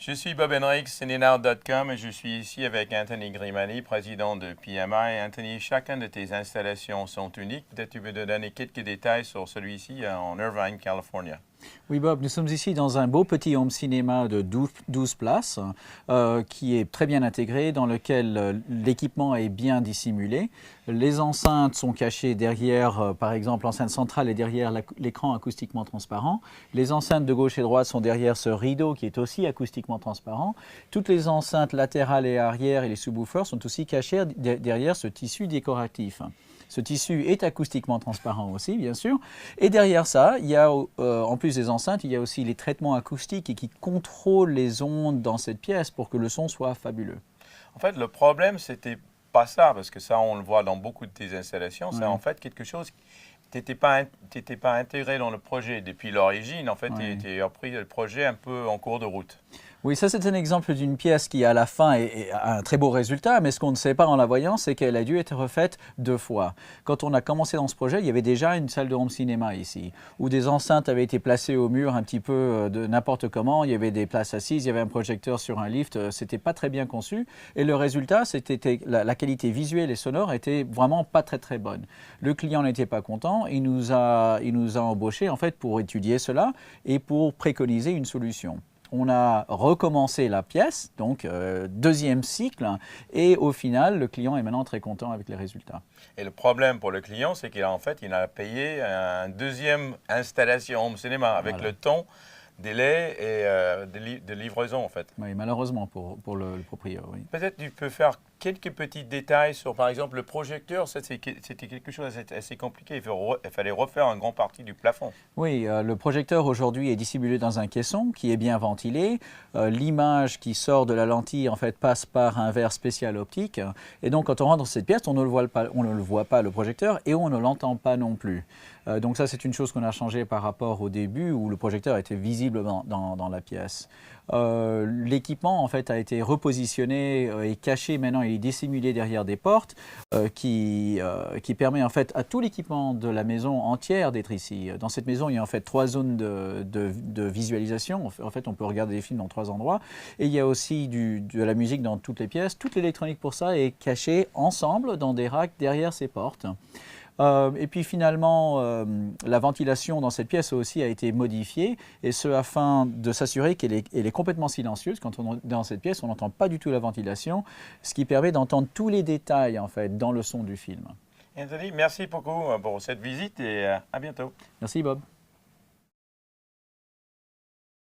Je suis Bob Henricks, cinénaut.com et je suis ici avec Anthony Grimani, président de PMI. Anthony, chacune de tes installations sont uniques. Peut-être tu peux te donner quelques détails sur celui-ci en Irvine, Californie. Oui, Bob, nous sommes ici dans un beau petit home cinéma de 12 places qui est très bien intégré, dans lequel l'équipement est bien dissimulé. Les enceintes sont cachées derrière, par exemple, l'enceinte centrale est derrière l'écran acoustiquement transparent. Les enceintes de gauche et droite sont derrière ce rideau qui est aussi acoustiquement transparent. Toutes les enceintes latérales et arrière et les subwoofers sont aussi cachées derrière ce tissu décoratif. Ce tissu est acoustiquement transparent aussi, bien sûr. Et derrière ça, il y a, en plus des enceintes, il y a aussi les traitements acoustiques qui contrôlent les ondes dans cette pièce pour que le son soit fabuleux. En fait, le problème, c'était pas ça, parce que ça, on le voit dans beaucoup de tes installations. Ouais. C'est en fait quelque chose qui n'était pas intégré dans le projet depuis l'origine. En fait, tu as pris le projet un peu en cours de route. Oui, ça c'est un exemple d'une pièce qui à la fin a un très beau résultat, mais ce qu'on ne sait pas en la voyant, c'est qu'elle a dû être refaite 2 fois. Quand on a commencé dans ce projet, il y avait déjà une salle de home cinéma ici, où des enceintes avaient été placées au mur un petit peu de n'importe comment, il y avait des places assises, il y avait un projecteur sur un lift, c'était pas très bien conçu, et le résultat, c'était la qualité visuelle et sonore était vraiment pas très bonne. Le client n'était pas content, il nous a embauchés en fait pour étudier cela et pour préconiser une solution. On a recommencé la pièce, donc deuxième cycle, et au final, le client est maintenant très content avec les résultats. Et le problème pour le client, c'est qu'il a payé une deuxième installation home cinéma avec le temps, délai et de livraison en fait. Oui, malheureusement pour le propriétaire, oui. Peut-être tu peux faire quelques petits détails sur, par exemple, le projecteur. C'était quelque chose d'assez compliqué. Il fallait refaire une grande partie du plafond. Oui, le projecteur aujourd'hui est dissimulé dans un caisson qui est bien ventilé. L'image qui sort de la lentille en fait passe par un verre spécial optique. Et donc quand on rentre dans cette pièce, on ne le voit pas le projecteur et on ne l'entend pas non plus. Donc ça c'est une chose qu'on a changé par rapport au début où le projecteur était visible dans la pièce. L'équipement en fait a été repositionné et caché maintenant, il est dissimulé derrière des portes qui permet en fait à tout l'équipement de la maison entière d'être ici. Dans cette maison, il y a en fait 3 zones de visualisation. En fait, on peut regarder des films dans 3 endroits. Et il y a aussi de la musique dans toutes les pièces. Toute l'électronique pour ça est cachée ensemble dans des racks derrière ces portes. Et puis finalement, la ventilation dans cette pièce aussi a été modifiée, et ce afin de s'assurer qu'elle est complètement silencieuse. Quand on est dans cette pièce, on n'entend pas du tout la ventilation, ce qui permet d'entendre tous les détails en fait dans le son du film. Anthony, merci beaucoup pour cette visite et à bientôt. Merci Bob.